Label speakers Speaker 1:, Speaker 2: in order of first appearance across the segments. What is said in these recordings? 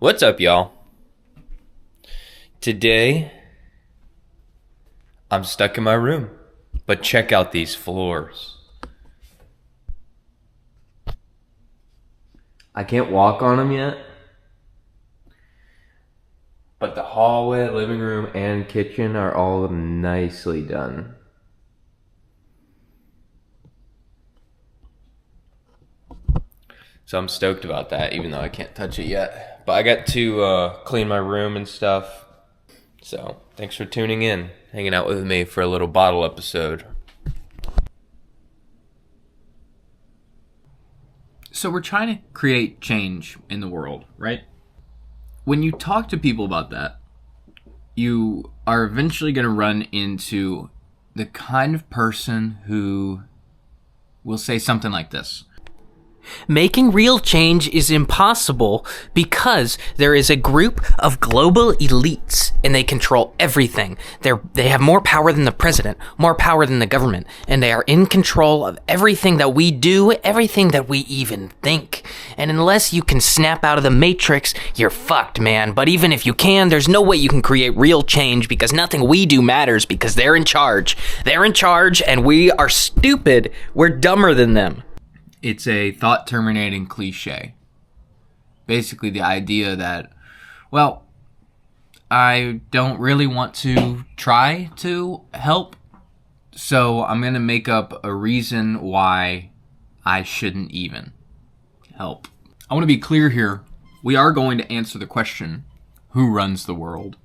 Speaker 1: What's up, y'all? Today, I'm stuck in my room, but check out these floors. I can't walk on them yet, but the hallway, living room, and kitchen are all nicely done. So I'm stoked about that, even though I can't touch it yet. But I got to clean my room and stuff. So thanks for tuning in, hanging out with me for a little bottle episode.
Speaker 2: So we're trying to create change in the world, right? When you talk to people about that, you are eventually going to run into the kind of person who will say something like this.
Speaker 3: Making real change is impossible because there is a group of global elites and they control everything. They have more power than the president, more power than the government, and they are in control of everything that we do, everything that we even think. And unless you can snap out of the matrix, you're fucked, man. But even if you can, there's no way you can create real change because nothing we do matters because they're in charge. They're in charge and we are stupid. We're dumber than them.
Speaker 2: It's a thought-terminating cliche. Basically the idea that, well, I don't really want to try to help, so I'm going to make up a reason why I shouldn't even help. I want to be clear here. We are going to answer the question, who runs the world?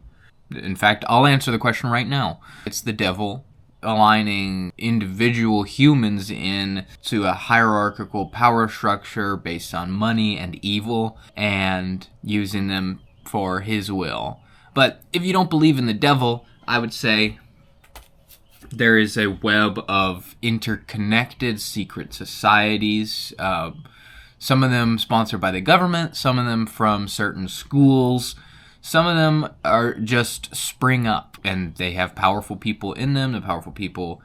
Speaker 2: In fact, I'll answer the question right now. It's the devil, aligning individual humans into a hierarchical power structure based on money and evil and using them for his will. But if you don't believe in the devil, I would say there is a web of interconnected secret societies, some of them sponsored by the government, some of them from certain schools. Some of them are just spring up, and they have powerful people in them. The powerful people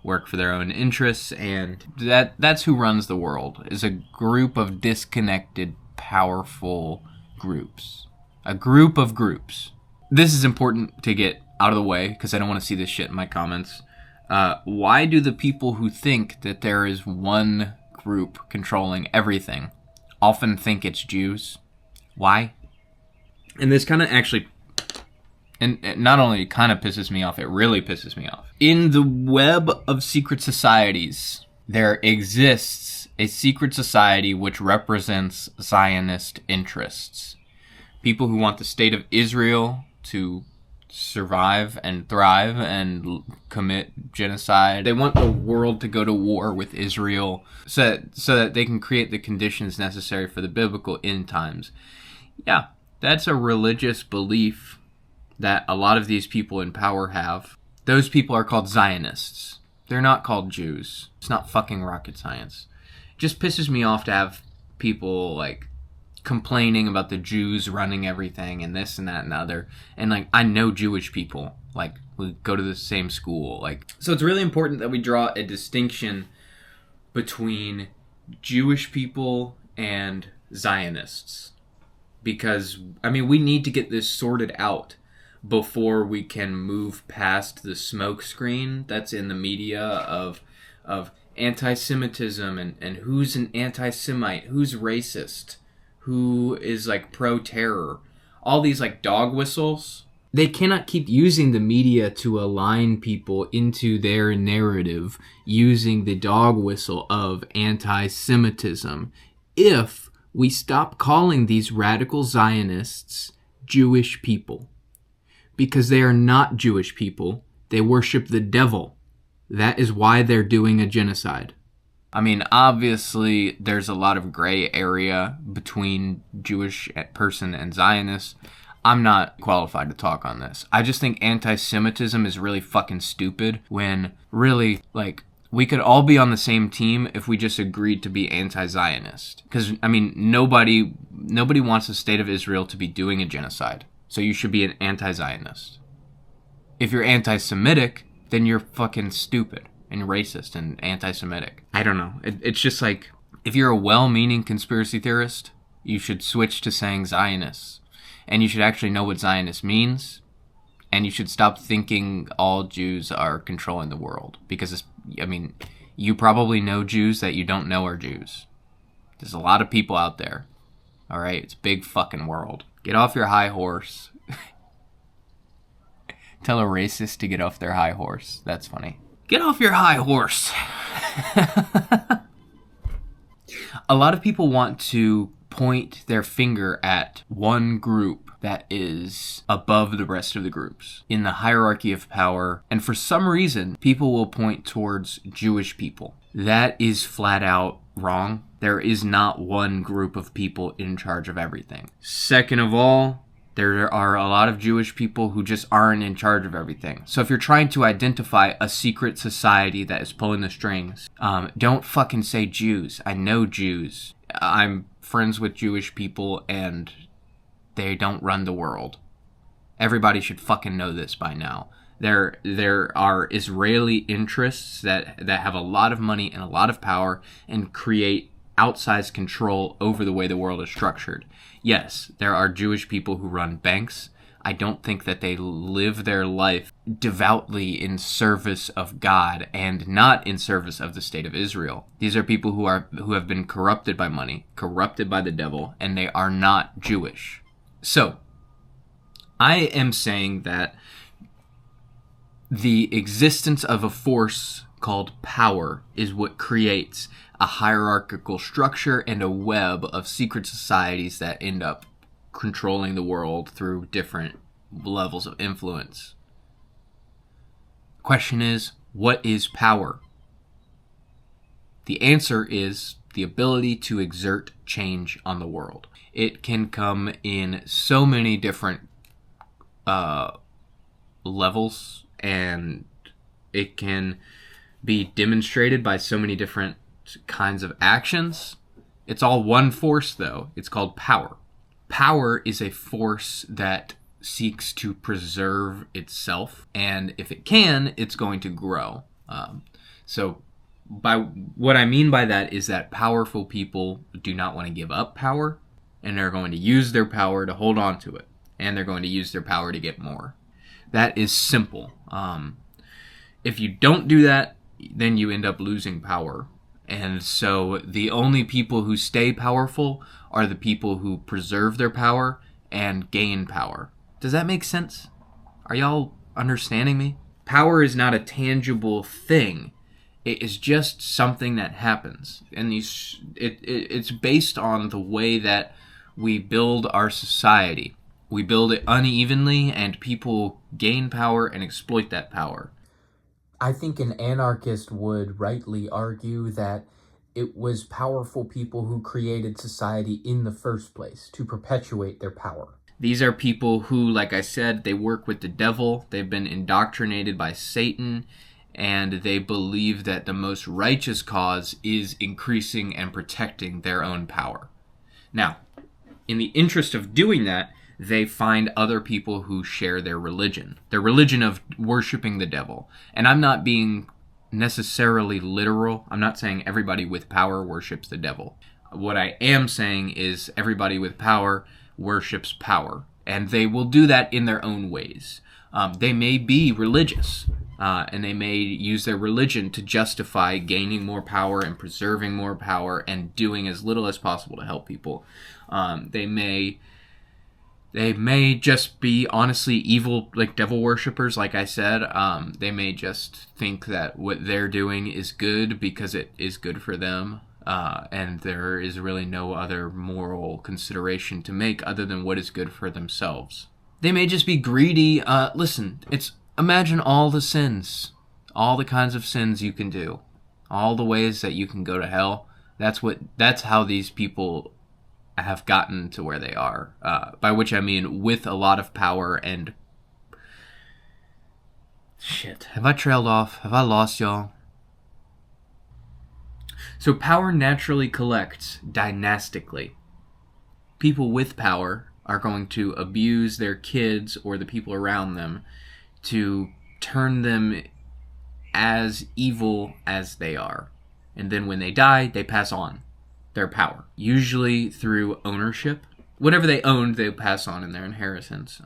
Speaker 2: work for their own interests, and that's who runs the world, is a group of disconnected, powerful groups. A group of groups. This is important to get out of the way, because I don't want to see this shit in my comments. Why do the people who think that there is one group controlling everything often think it's Jews? Why? And this kind of actually, and not only kind of pisses me off, it really pisses me off. In the web of secret societies, there exists a secret society which represents Zionist interests. People who want the state of Israel to survive and thrive and commit genocide. They want the world to go to war with Israel so that they can create the conditions necessary for the biblical end times. Yeah. That's a religious belief that a lot of these people in power have. Those people are called Zionists. They're not called Jews. It's not fucking rocket science. It just pisses me off to have people, like, complaining about the Jews running everything and this and that and the other. And, like, I know Jewish people. Like, we go to the same school. Like, so it's really important that we draw a distinction between Jewish people and Zionists. Because, I mean, we need to get this sorted out before we can move past the smoke screen that's in the media of anti-Semitism and who's an anti-Semite, who's racist, who is, like, pro-terror. All these, like, dog whistles. They cannot keep using the media to align people into their narrative using the dog whistle of anti-Semitism if we stop calling these radical Zionists Jewish people. Because they are not Jewish people. They worship the devil. That is why they're doing a genocide. I mean, obviously, there's a lot of gray area between Jewish person and Zionist. I'm not qualified to talk on this. I just think anti-Semitism is really fucking stupid when really, like, we could all be on the same team if we just agreed to be anti-Zionist. Because, I mean, nobody wants the state of Israel to be doing a genocide. So you should be an anti-Zionist. If you're anti-Semitic, then you're fucking stupid and racist and anti-Semitic. I don't know. It's just like, if you're a well-meaning conspiracy theorist, you should switch to saying Zionists. And you should actually know what Zionist means. And you should stop thinking all Jews are controlling the world. Because, you probably know Jews that you don't know are Jews. There's a lot of people out there. All right? It's a big fucking world. Get off your high horse. Tell a racist to get off their high horse. That's funny. Get off your high horse. A lot of people want to point their finger at one group that is above the rest of the groups in the hierarchy of power. And for some reason, people will point towards Jewish people. That is flat out wrong. There is not one group of people in charge of everything. Second of all, there are a lot of Jewish people who just aren't in charge of everything. So if you're trying to identify a secret society that is pulling the strings, don't fucking say Jews. I know Jews. I'm friends with Jewish people and they don't run the world. Everybody should fucking know this by now. There are Israeli interests that have a lot of money and a lot of power and create outsized control over the way the world is structured. Yes, there are Jewish people who run banks. I don't think that they live their life devoutly in service of God and not in service of the state of Israel. These are people who have been corrupted by money, corrupted by the devil, and they are not Jewish. So, I am saying that the existence of a force called power is what creates a hierarchical structure and a web of secret societies that end up controlling the world through different levels of influence. The question is, what is power? The answer is the ability to exert change on the world. It can come in so many different levels, and it can be demonstrated by so many different kinds of actions. It's all one force, though. It's called power. Power is a force that seeks to preserve itself, and if it can, it's going to grow. So by what I mean by that is that powerful people do not want to give up power, and they're going to use their power to hold on to it, and they're going to use their power to get more. That is simple. If you don't do that, then you end up losing power. And so the only people who stay powerful are the people who preserve their power and gain power. Does that make sense? Are y'all understanding me? Power is not a tangible thing. It is just something that happens. And it's based on the way that we build our society. We build it unevenly, and people gain power and exploit that power.
Speaker 3: I think an anarchist would rightly argue that it was powerful people who created society in the first place to perpetuate their power.
Speaker 2: These are people who, like I said, they work with the devil. They've been indoctrinated by Satan, and they believe that the most righteous cause is increasing and protecting their own power. Now, in the interest of doing that, they find other people who share their religion of worshiping the devil. And I'm not being necessarily literal. I'm not saying everybody with power worships the devil. What I am saying is everybody with power worships power. And they will do that in their own ways. They may be religious, and they may use their religion to justify gaining more power and preserving more power and doing as little as possible to help people. They may just be honestly evil, like devil worshippers, like I said. They may just think that what they're doing is good because it is good for them. And there is really no other moral consideration to make other than what is good for themselves. They may just be greedy. Listen, imagine all the sins, all the kinds of sins you can do, all the ways that you can go to hell. That's how these people have gotten to where they are, by which I mean with a lot of power and... Shit, have I trailed off? Have I lost y'all? So power naturally collects dynastically. People with power are going to abuse their kids or the people around them to turn them as evil as they are. And then when they die, they pass on their power, usually through ownership. whatever they owned, they pass on in their inheritance.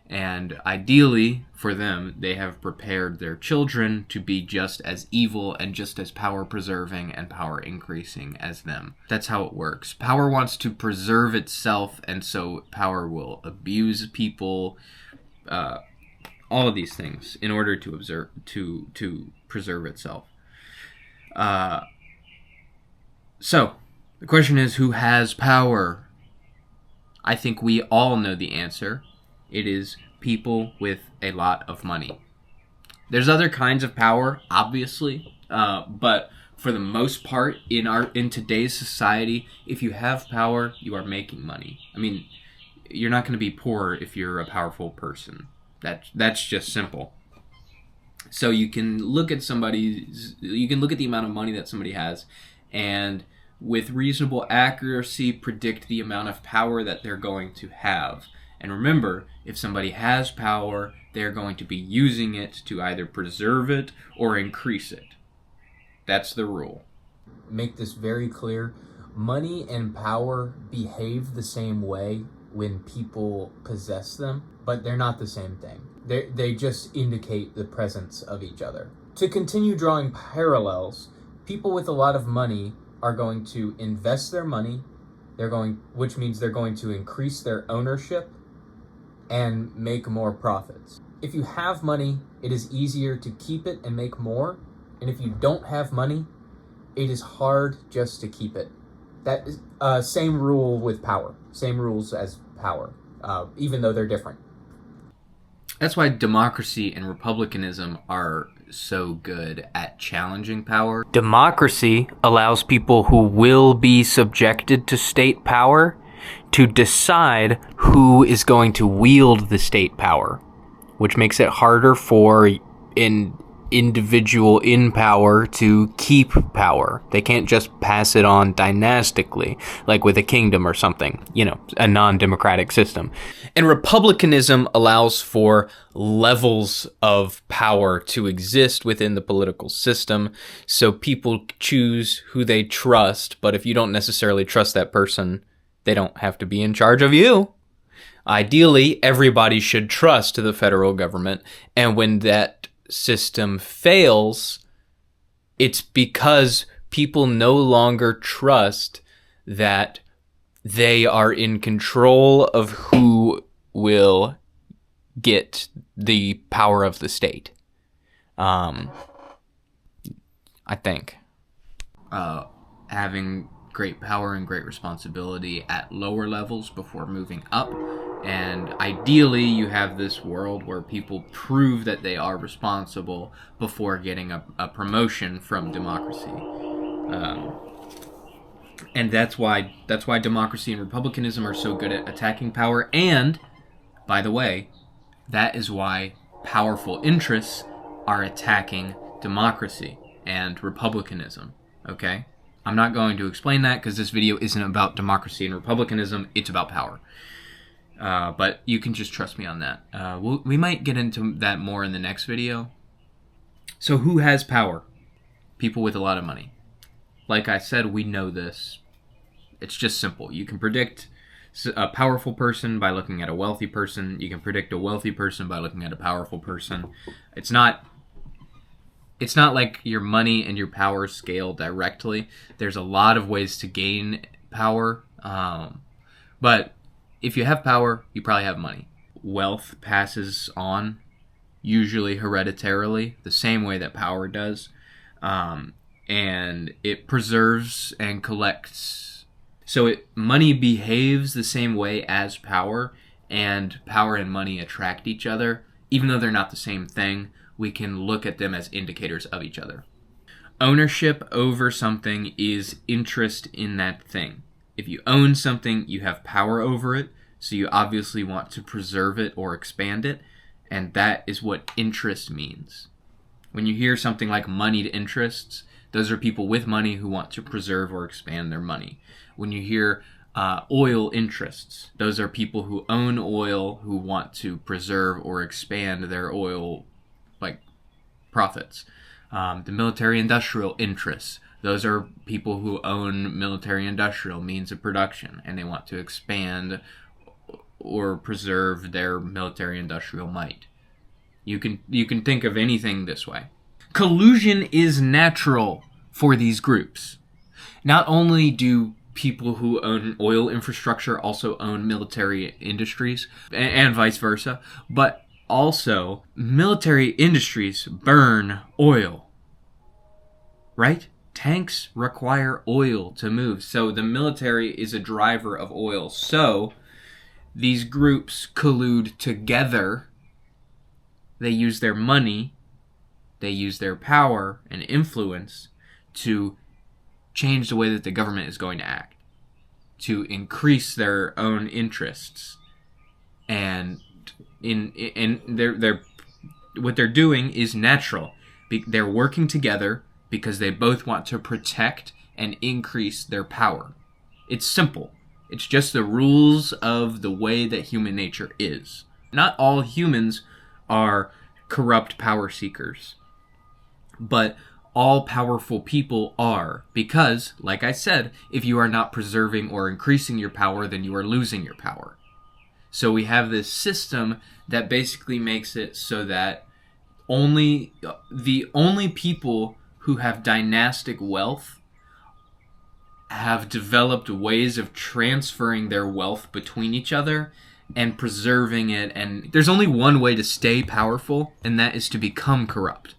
Speaker 2: And ideally, for them, they have prepared their children to be just as evil and just as power-preserving and power-increasing as them. That's how it works. Power wants to preserve itself, and so power will abuse people, all of these things, in order to preserve itself. So, the question is, who has power? I think we all know the answer. It is people with a lot of money. There's other kinds of power, obviously, but for the most part, in today's society, if you have power, you are making money. I mean, you're not going to be poor if you're a powerful person. That's just simple. So you can look at the amount of money that somebody has, and with reasonable accuracy, predict the amount of power that they're going to have. And remember, if somebody has power, they're going to be using it to either preserve it or increase it. That's the rule.
Speaker 4: Make this very clear. Money and power behave the same way when people possess them, but they're not the same thing. They just indicate the presence of each other. To continue drawing parallels, people with a lot of money are going to invest their money, which means they're going to increase their ownership and make more profits. If you have money, it is easier to keep it and make more. And if you don't have money, it is hard just to keep it. That is same rule with power. Same rules as power, even though they're different.
Speaker 2: That's why democracy and republicanism are so good at challenging power.
Speaker 3: Democracy allows people who will be subjected to state power to decide who is going to wield the state power, which makes it harder for an individual in power to keep power. They can't just pass it on dynastically, like with a kingdom or something, a non-democratic system. And republicanism allows for levels of power to exist within the political system, so people choose who they trust, but if you don't necessarily trust that person, they don't have to be in charge of you. Ideally, everybody should trust the federal government, and when that system fails, it's because people no longer trust that they are in control of who will get the power of the state. I think.
Speaker 2: Having great power and great responsibility at lower levels before moving up. And ideally, you have this world where people prove that they are responsible before getting a promotion from democracy. And that's why democracy and republicanism are so good at attacking power. And, by the way, that is why powerful interests are attacking democracy and republicanism. Okay? I'm not going to explain that because this video isn't about democracy and republicanism. It's about power. But you can just trust me on that. We might get into that more in the next video. So who has power? People with a lot of money. Like I said, we know this. It's just simple. You can predict a powerful person by looking at a wealthy person. You can predict a wealthy person by looking at a powerful person. It's not like your money and your power scale directly. There's a lot of ways to gain power. But if you have power, you probably have money. Wealth passes on, usually hereditarily, the same way that power does. And it preserves and collects. So money behaves the same way as power, and power and money attract each other. Even though they're not the same thing, we can look at them as indicators of each other. Ownership over something is interest in that thing. If you own something, you have power over it, so you obviously want to preserve it or expand it, and that is what interest means. When you hear something like moneyed interests, those are people with money who want to preserve or expand their money. When you hear oil interests, those are people who own oil who want to preserve or expand their oil profits. The military industrial interests, Those are people who own military-industrial means of production, and they want to expand or preserve their military-industrial might. You can think of anything this way. Collusion is natural for these groups. Not only do people who own oil infrastructure also own military industries, and vice versa, but also military industries burn oil, right? Tanks require oil to move, so the military is a driver of oil. So these groups collude together. They use their money, they use their power and influence to change the way that the government is going to act, to increase their own interests. And they're what they're doing is natural. They're working together because they both want to protect and increase their power. It's simple. It's just the rules of the way that human nature is. Not all humans are corrupt power seekers, but all powerful people are, because, like I said, if you are not preserving or increasing your power, then you are losing your power. So we have this system that basically makes it so that the only people who have dynastic wealth have developed ways of transferring their wealth between each other and preserving it. And there's only one way to stay powerful, and that is to become corrupt.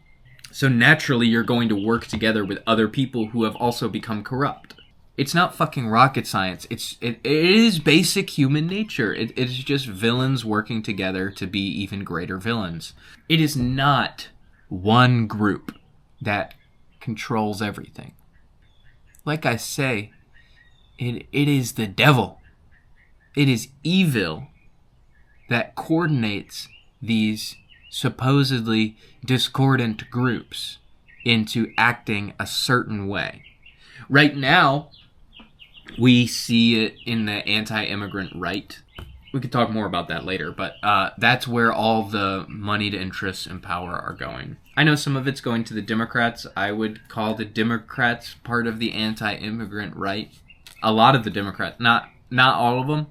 Speaker 2: So naturally, you're going to work together with other people who have also become corrupt. It's not fucking rocket science. It is basic human nature. It's just villains working together to be even greater villains. It is not one group that controls everything. Like I say, it is the devil. It is evil that coordinates these supposedly discordant groups into acting a certain way. Right now, we see it in the anti-immigrant right. We could talk more about that later, but that's where all the moneyed interests and power are going. I know some of it's going to the Democrats. I would call the Democrats part of the anti-immigrant right. A lot of the Democrats, not all of them,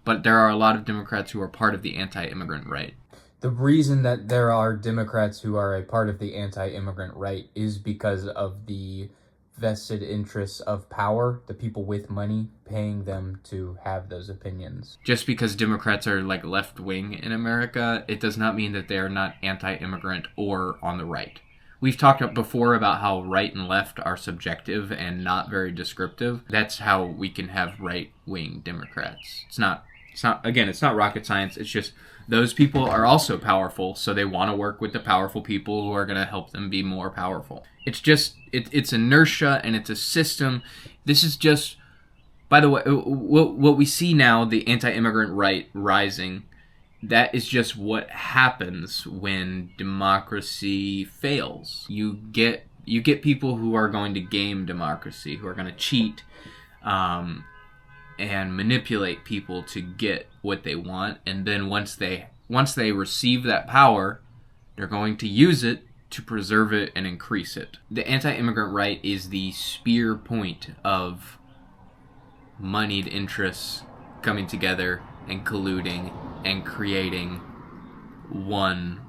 Speaker 2: but there are a lot of Democrats who are part of the anti-immigrant right.
Speaker 4: The reason that there are Democrats who are a part of the anti-immigrant right is because of the vested interests of power, the people with money paying them to have those opinions.
Speaker 2: Just because Democrats are like left-wing in America, it does not mean that they are not anti-immigrant or on the right. We've talked before about how right and left are subjective and not very descriptive. That's how we can have right-wing Democrats. It's not rocket science. It's just those people are also powerful, so they want to work with the powerful people who are going to help them be more powerful. It's just, it's inertia, and it's a system. This is just, by the way, what we see now, the anti-immigrant right rising, that is just what happens when democracy fails. You get people who are going to game democracy, who are going to cheat, and manipulate people to get what they want, and then once they receive that power, they're going to use it to preserve it and increase it. The anti-immigrant right is the spear point of moneyed interests coming together and colluding and creating one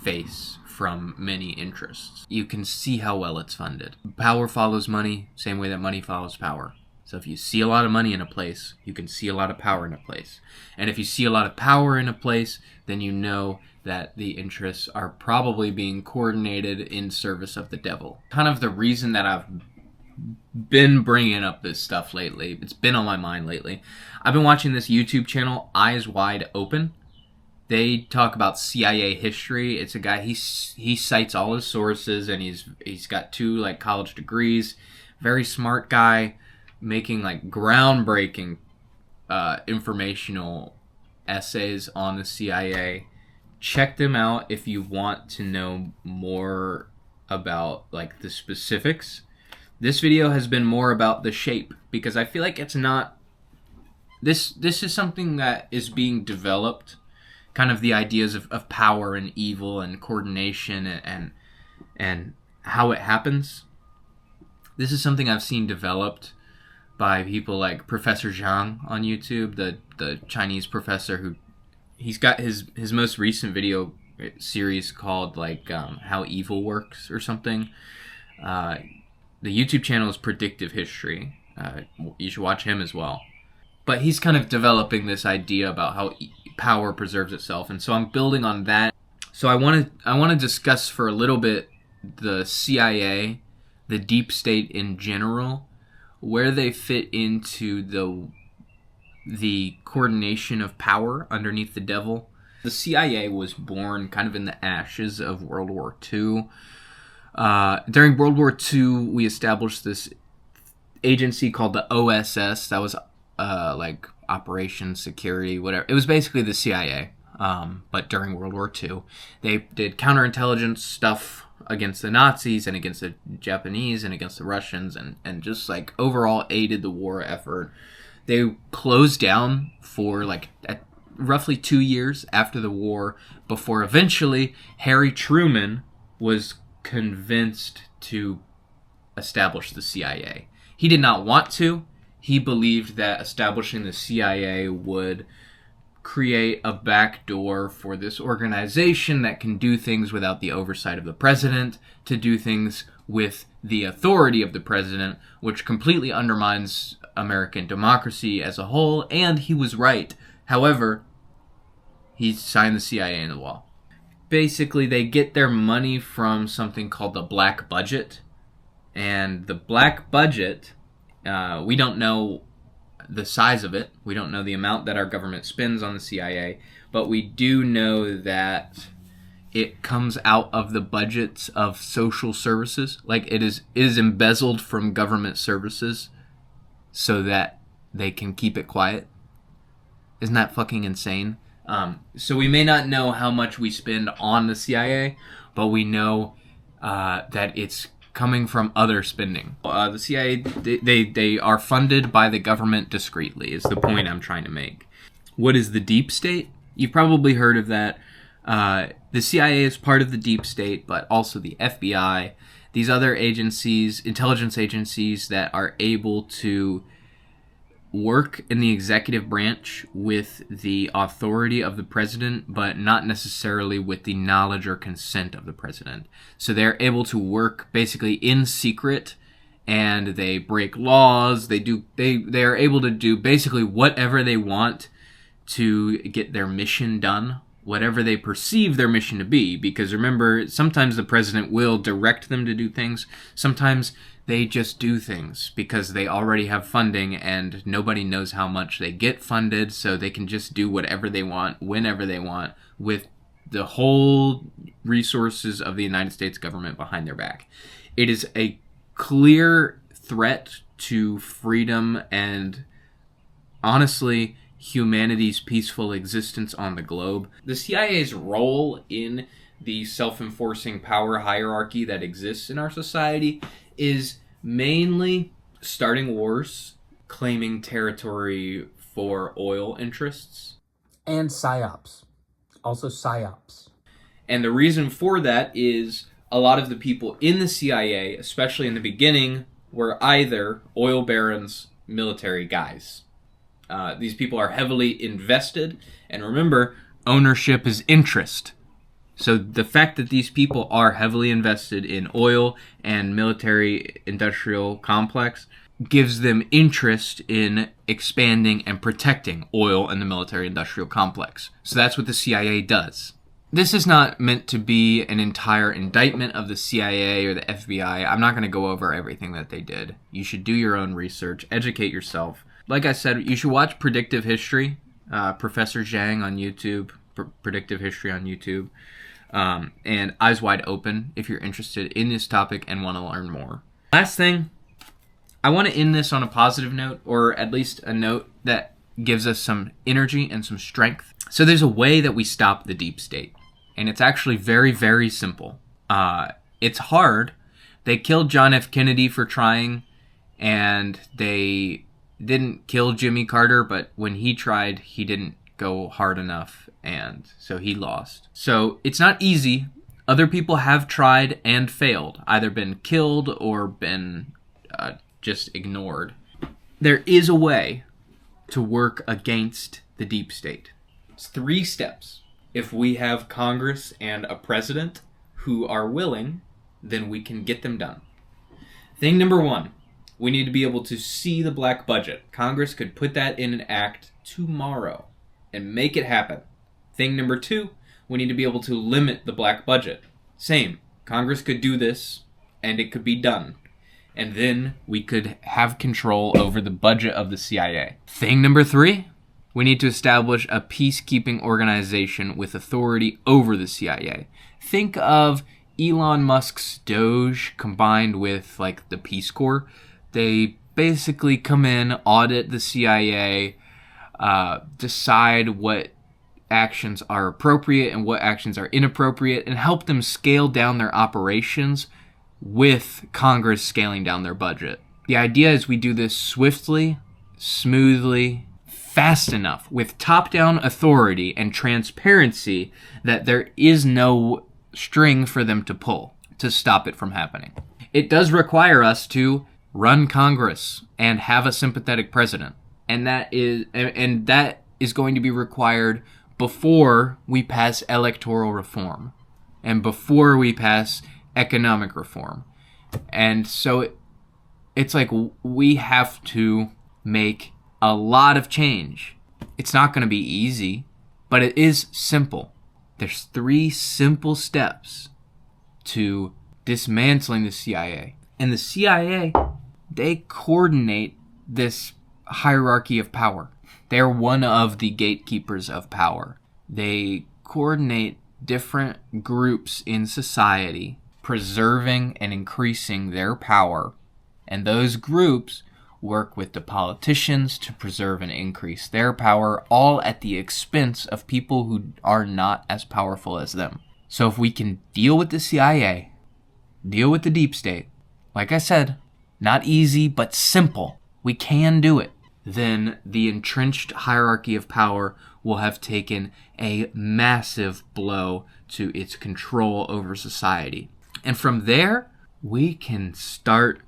Speaker 2: face from many interests. You can see how well it's funded. Power follows money, same way that money follows power. So if you see a lot of money in a place, you can see a lot of power in a place. And if you see a lot of power in a place, then you know that the interests are probably being coordinated in service of the devil. Kind of the reason that I've been bringing up this stuff lately, it's been on my mind lately. I've been watching this YouTube channel, Eyes Wide Open. They talk about CIA history. It's a guy, he cites all his sources, and he's got 2 like college degrees. Very smart guy, making like groundbreaking informational essays on the CIA. Check them out if you want to know more about like the specifics. This video has been more about the shape, because I feel like it's not, this is something that is being developed, kind of the ideas of power and evil and coordination and how it happens. This is something I've seen developed by people like Professor Zhang on YouTube, the Chinese professor who he's got his most recent video series called like How Evil Works or something. The YouTube channel is Predictive History. You should watch him as well. But he's kind of developing this idea about how power preserves itself, and so I'm building on that. So I want to discuss for a little bit the CIA, the deep state in general, where they fit into the coordination of power underneath the devil. The CIA was born kind of in the ashes of World War II. During World War II, we established this agency called the OSS. That was like Operation Security, whatever. It was basically the CIA. But during World War II, they did counterintelligence stuff against the Nazis and against the Japanese and against the Russians and just like overall aided the war effort. They closed down for like roughly 2 years after the war before eventually Harry Truman was convinced to establish the CIA. He did not want to. He believed that establishing the CIA would create a backdoor for this organization that can do things without the oversight of the president, to do things with the authority of the president, which completely undermines American democracy as a whole, and he was right. However, he signed the CIA into law. Basically, they get their money from something called the black budget, and the black budget, we don't know the size of it. We don't know the amount that our government spends on the CIA, but we do know that it comes out of the budgets of social services. Like it is embezzled from government services so that they can keep it quiet. Isn't that fucking insane? So we may not know how much we spend on the CIA, but we know that it's coming from other spending. The CIA, they are funded by the government discreetly, is the point I'm trying to make. What is the deep state? You've probably heard of that. The CIA is part of the deep state, but also the FBI, these other agencies, intelligence agencies that are able to work in the executive branch with the authority of the president, but not necessarily with the knowledge or consent of the president. So they're able to work basically in secret, and they break laws. They are able to do basically whatever they want to get their mission done, whatever they perceive their mission to be. Because remember, sometimes the president will direct them to do things. Sometimes they just do things because they already have funding and nobody knows how much they get funded, so they can just do whatever they want, whenever they want, with the whole resources of the United States government behind their back. It is a clear threat to freedom and, honestly, humanity's peaceful existence on the globe. The CIA's role in the self-enforcing power hierarchy that exists in our society is mainly starting wars, claiming territory for oil interests.
Speaker 4: And psyops. Also psyops.
Speaker 2: And the reason for that is a lot of the people in the CIA, especially in the beginning, were either oil barons, military guys. These people are heavily invested, and remember, ownership is interest. So the fact that these people are heavily invested in oil and military industrial complex gives them interest in expanding and protecting oil and the military industrial complex. So that's what the CIA does. This is not meant to be an entire indictment of the CIA or the FBI. I'm not going to go over everything that they did. You should do your own research, educate yourself. Like I said, you should watch Predictive History, Professor Zhang on YouTube, Predictive History on YouTube. And Eyes Wide Open if you're interested in this topic and want to learn more. Last thing, I want to end this on a positive note, or at least a note that gives us some energy and some strength. So there's a way that we stop the deep state, and it's actually very, very simple. It's hard. They killed John F. Kennedy for trying, and they didn't kill Jimmy Carter, but when he tried, he didn't go hard enough, and so he lost. So it's not easy. Other people have tried and failed, either been killed or been just ignored. There is a way to work against the deep state. It's 3 steps. If we have Congress and a president who are willing, then we can get them done. Thing number 1, we need to be able to see the black budget. Congress could put that in an act tomorrow and make it happen. Thing number 2, we need to be able to limit the black budget. Same. Congress could do this, and it could be done. And then we could have control over the budget of the CIA. Thing number 3, we need to establish a peacekeeping organization with authority over the CIA. Think of Elon Musk's Doge combined with like the Peace Corps. They basically come in, audit the CIA, decide what actions are appropriate and what actions are inappropriate, and help them scale down their operations with Congress scaling down their budget. The idea is we do this swiftly, smoothly, fast enough, with top-down authority and transparency that there is no string for them to pull to stop it from happening. It does require us to run Congress and have a sympathetic president, and that is going to be required before we pass electoral reform and before we pass economic reform. And so it's like we have to make a lot of change. It's not going to be easy, but it is simple. There's 3 simple steps to dismantling the CIA. And the CIA, they coordinate this hierarchy of power. They're one of the gatekeepers of power. They coordinate different groups in society, preserving and increasing their power. And those groups work with the politicians to preserve and increase their power, all at the expense of people who are not as powerful as them. So if we can deal with the CIA, deal with the deep state, like I said, not easy, but simple, we can do it, then the entrenched hierarchy of power will have taken a massive blow to its control over society. And from there, we can start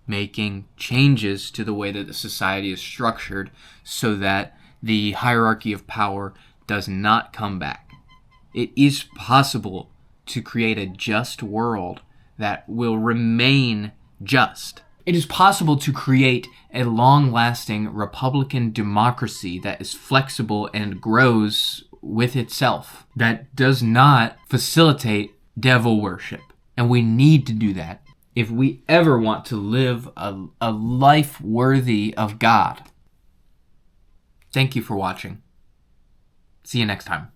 Speaker 2: making changes to the way that the society is structured so that the hierarchy of power does not come back. It is possible to create a just world that will remain just. It is possible to create a long-lasting Republican democracy that is flexible and grows with itself, that does not facilitate devil worship. And we need to do that if we ever want to live a life worthy of God. Thank you for watching. See you next time.